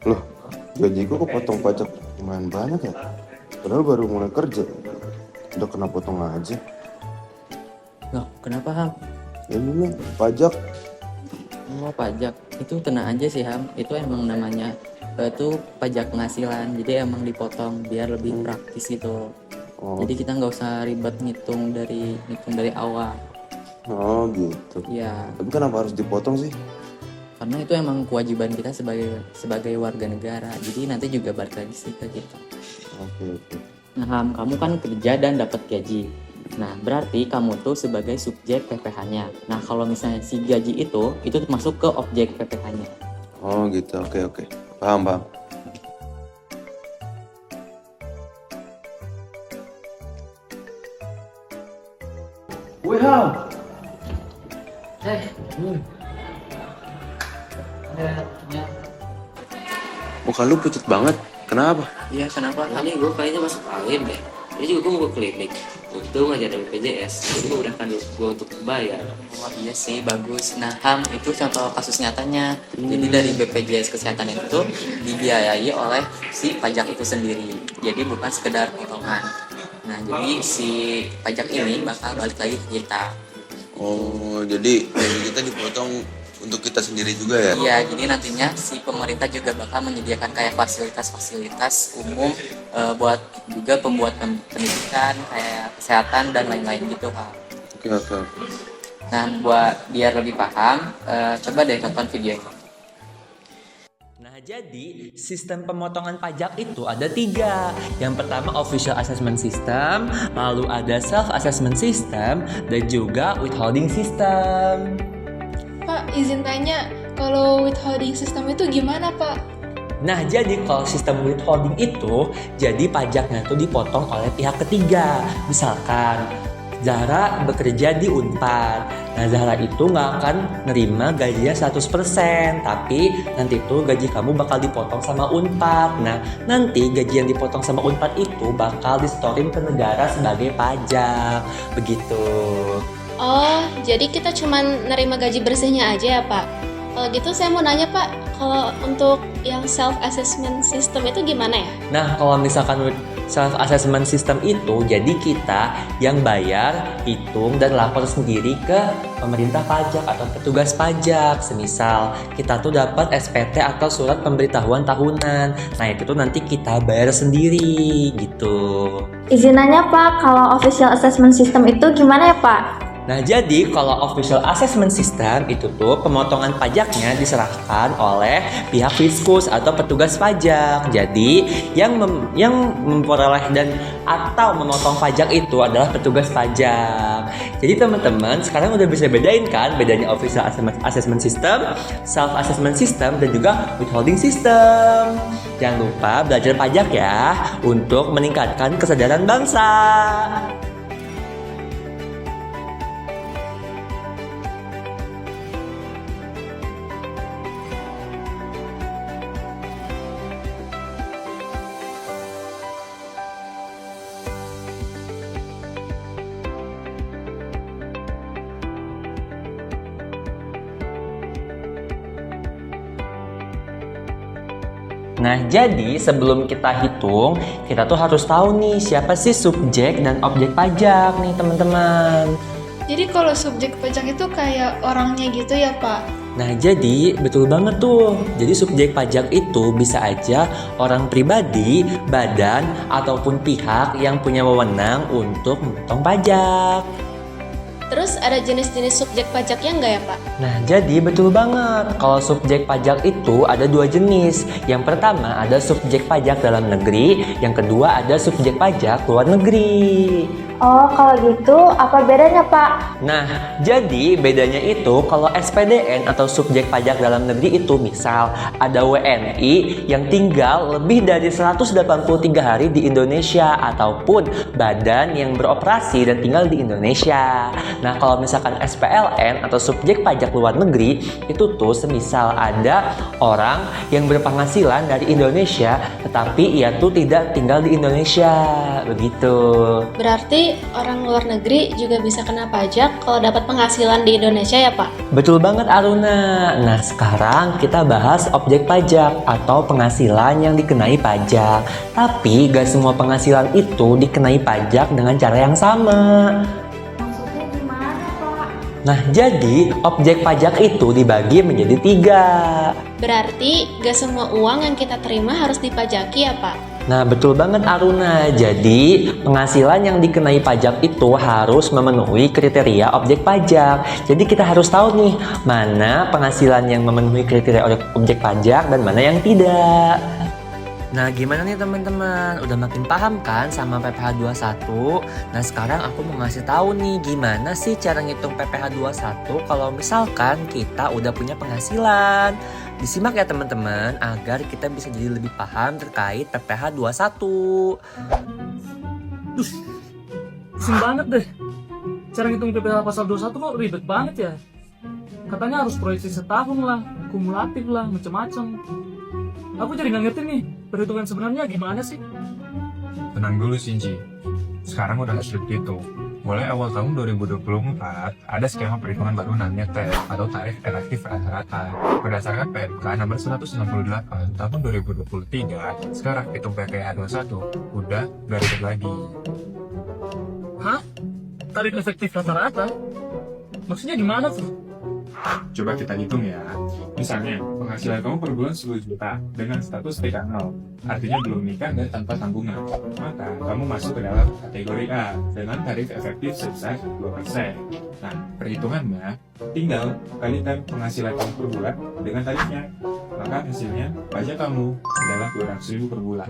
Loh, gajiku kepotong pajak lumayan banyak ya. Padahal baru mulai kerja. Udah kena potong aja. Loh, kenapa Ham? Ini nih, pajak. Oh, pajak. Itu tenang aja sih Ham. Itu emang namanya itu pajak penghasilan. Jadi emang dipotong biar lebih praktis gitu. Oh, Jadi kita nggak usah ribet ngitung dari awal. oh gitu. Ya, Tapi kenapa harus dipotong sih? karena itu emang kewajiban kita sebagai warga negara. Jadi nanti juga balik lagi sih ke kita. Oke, oke. Nah, Ham, kamu kan kerja dan dapat gaji. Nah, berarti kamu tuh sebagai subjek PPh-nya. Nah, kalau misalnya si gaji itu masuk ke objek PPh-nya. Oh gitu, oke, oke. Paham, paham. Wih, Ham. Ya. Muka lu pucat banget. Kenapa? Iya, kenapa? Kali gue kayaknya masuk angin deh. Ini juga gue mau ke klinik. Untung aja ada BPJS. Jadi gue udah kan gue untuk bayar. Oh iya sih, bagus. Nah, Ham, itu contoh kasus nyatanya. Jadi dari BPJS Kesehatan itu dibiayai oleh si pajak itu sendiri. Jadi bukan sekedar potongan. Nah, jadi si pajak ini bakal balik lagi ke kita. Oh, jadi gaji kita dipotong untuk kita sendiri juga ya? Iya, jadi nantinya si pemerintah juga bakal menyediakan kayak fasilitas-fasilitas umum buat juga pembuat pendidikan, kayak kesehatan dan lain-lain gitu, Pak. Oke, oke, oke. Nah, buat biar lebih paham, coba deh tonton video ini. Nah, jadi sistem pemotongan pajak itu ada 3. Yang pertama official assessment system, lalu ada self assessment system, dan juga withholding system. Pak, izin tanya, kalau withholding system itu gimana, Pak? Nah, jadi kalau sistem withholding itu, jadi pajaknya tuh dipotong oleh pihak ketiga. Misalkan Zahra bekerja di Unpad. Nah, Zahra itu nggak akan nerima gajinya 100%, tapi nanti tuh gaji kamu bakal dipotong sama Unpad. Nah, nanti gaji yang dipotong sama Unpad itu bakal disetorin ke negara sebagai pajak. Begitu. Oh, jadi kita cuma nerima gaji bersihnya aja ya, Pak? Kalau gitu saya mau nanya, Pak, kalau untuk yang self-assessment system itu gimana ya? Nah, kalau misalkan self assessment system itu, jadi kita yang bayar, hitung dan lapor sendiri ke pemerintah pajak atau petugas pajak. Semisal kita tuh dapat SPT atau surat pemberitahuan tahunan. Nah, itu tuh nanti kita bayar sendiri gitu. Izin nanya Pak, kalau official assessment system itu gimana ya Pak? Nah, jadi kalau official assessment system itu tuh pemotongan pajaknya diserahkan oleh pihak fiskus atau petugas pajak. Jadi yang memperoleh dan atau memotong pajak itu adalah petugas pajak. Jadi teman-teman sekarang udah bisa bedain kan bedanya official assessment system, self assessment system, dan juga withholding system. Jangan lupa belajar pajak ya untuk meningkatkan kesadaran bangsa. Nah, jadi sebelum kita hitung, kita tuh harus tahu nih siapa sih subjek dan objek pajak nih teman-teman. Jadi kalau subjek pajak itu kayak orangnya gitu ya, Pak? Nah, jadi betul banget tuh. Jadi subjek pajak itu bisa aja orang pribadi, badan, ataupun pihak yang punya wewenang untuk memotong pajak. Terus ada jenis-jenis subjek pajaknya nggak ya, Pak? Nah, jadi betul banget. Kalau subjek pajak itu ada 2 jenis. Yang pertama ada subjek pajak dalam negeri, yang kedua ada subjek pajak luar negeri. Oh, kalau gitu apa bedanya Pak? Nah, jadi bedanya itu kalau SPDN atau subjek pajak dalam negeri itu misal ada WNI yang tinggal lebih dari 183 hari di Indonesia ataupun badan yang beroperasi dan tinggal di Indonesia. Nah, kalau misalkan SPLN atau subjek pajak luar negeri itu tuh semisal ada orang yang berpenghasilan dari Indonesia tetapi ia tuh tidak tinggal di Indonesia. Begitu. Berarti Berarti orang luar negeri juga bisa kena pajak kalau dapat penghasilan di Indonesia ya Pak? Betul banget Aruna. Nah sekarang kita bahas objek pajak atau penghasilan yang dikenai pajak. Tapi gak semua penghasilan itu dikenai pajak dengan cara yang sama. Maksudnya gimana, Pak? Nah jadi objek pajak itu dibagi menjadi 3. Berarti gak semua uang yang kita terima harus dipajaki ya Pak? Nah betul banget Aruna. Jadi penghasilan yang dikenai pajak itu harus memenuhi kriteria objek pajak. Jadi kita harus tahu nih mana penghasilan yang memenuhi kriteria objek pajak dan mana yang tidak. Nah gimana nih teman-teman, udah makin paham kan sama PPh 21? Nah sekarang aku mau ngasih tahu nih gimana sih cara ngitung PPh 21 kalau misalkan kita udah punya penghasilan. Disimak ya teman-teman agar kita bisa jadi lebih paham terkait PPh 21. Pusing banget deh. Cara ngitung PPh pasal 21 kok ribet banget ya. Katanya harus proyeksi setahun lah, kumulatif lah, macam-macam. Aku jadi nggak ngerti nih, perhitungan sebenarnya gimana sih? Tenang dulu Shinji, sekarang udah sulit gitu. Mulai awal tahun 2024, ada skema perhitungan baru namanya TER atau Tarif Efektif Rata-Rata. Berdasarkan PMK nomor 168 tahun 2023, sekarang hitung PPh 21 udah gak ribet lagi. Hah? Tarif efektif rata-rata? Maksudnya gimana tuh? Coba kita hitung ya. Misalnya, penghasilan kamu per bulan 10 juta dengan status TK0, artinya belum nikah dan tanpa tanggungan. Maka, kamu masuk ke dalam kategori A dengan tarif efektif sebesar 2%. Nah, perhitungannya, tinggal kalikan penghasilan kamu per bulan dengan tarifnya. Maka hasilnya, pajak kamu adalah 200.000 per bulan.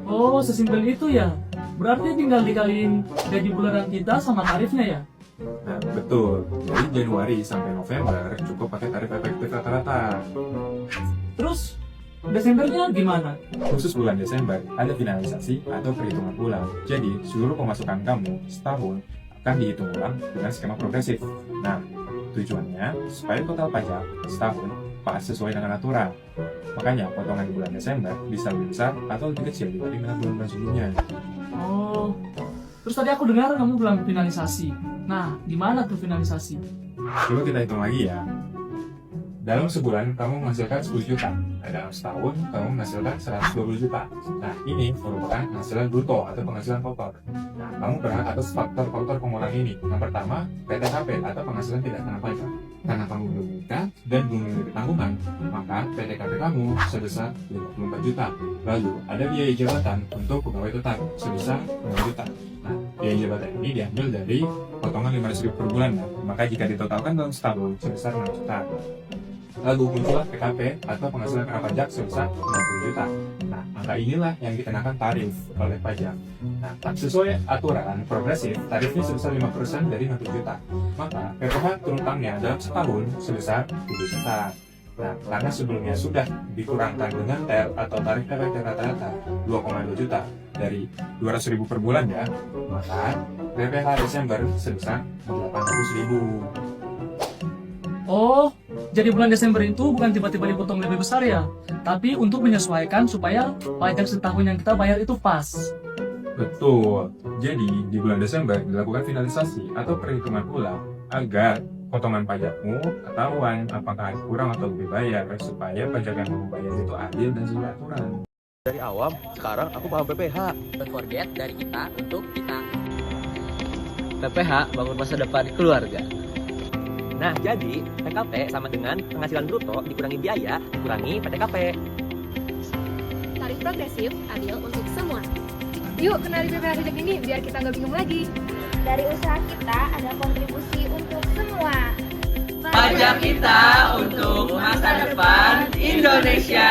Oh, sesimpel itu ya? Berarti tinggal dikaliin gaji bulanan kita sama tarifnya ya? Nah, betul. Dari Januari sampai November cukup pakai tarif efektif rata-rata. Terus, Desembernya gimana? Khusus bulan Desember, ada finalisasi atau perhitungan ulang. Jadi, seluruh pemasukan kamu setahun akan dihitung ulang dengan skema progresif. Nah, tujuannya supaya total pajak setahun pas sesuai dengan aturan. Makanya, potongan di bulan Desember bisa lebih besar atau lebih kecil dibanding bulan-bulan sebelumnya. Oh, terus tadi aku dengar kamu bilang finalisasi. Nah, di mana tuh finalisasi? Coba kita hitung lagi ya. Dalam sebulan kamu menghasilkan 10 juta. Nah, dalam setahun kamu menghasilkan 120 juta. Nah, ini merupakan penghasilan bruto atau penghasilan kotor. Nah, kamu berhak atas faktor-faktor pengurangan ini. Yang pertama, PTHP atau penghasilan tidak kena pajak. Karena kamu belum menikah dan belum memiliki tanggungan, maka PTKP kamu sebesar 54 juta. Lalu, ada biaya jabatan untuk pegawai tetap sebesar 5 juta. Nah, biaya jabatan ini diambil dari potongan 500.000 per bulan. Nah, maka jika ditotalkan dalam setahun sebesar 6 juta. Lalu muncullah PKP atau penghasilan kena pajak sebesar 60 juta. Nah, maka inilah yang dikenakan tarif oleh pajak. Nah, tak sesuai aturan progresif, tarifnya sebesar 5% dari 60 juta. Maka PPh terutangnya dalam setahun sebesar 7 juta. Nah, karena sebelumnya sudah dikurangkan dengan TER atau tarif efektif rata-rata 2,2 juta dari 200.000 per bulan ya, maka PPh Desember sebesar 800.000. Oh, jadi bulan Desember itu bukan tiba-tiba dipotong lebih besar ya, tapi untuk menyesuaikan supaya pajak setahun yang kita bayar itu pas. Betul. Jadi di bulan Desember dilakukan finalisasi atau perhitungan ulang agar potongan pajakmu ketahuan apakah kurang atau lebih bayar supaya pajak yang kamu bayar itu adil dan sesuai aturan. Dari awam, sekarang aku paham PPh. Don't forget dari kita untuk kita. PPh bangun masa depan keluarga. Nah, jadi PKP sama dengan penghasilan bruto dikurangi biaya, dikurangi PTKP. Tarif progresif adil untuk semua. Yuk kenali PPh Pajak ini biar kita nggak bingung lagi. Dari usaha kita ada kontribusi untuk semua. Pajak kita untuk masa depan Indonesia.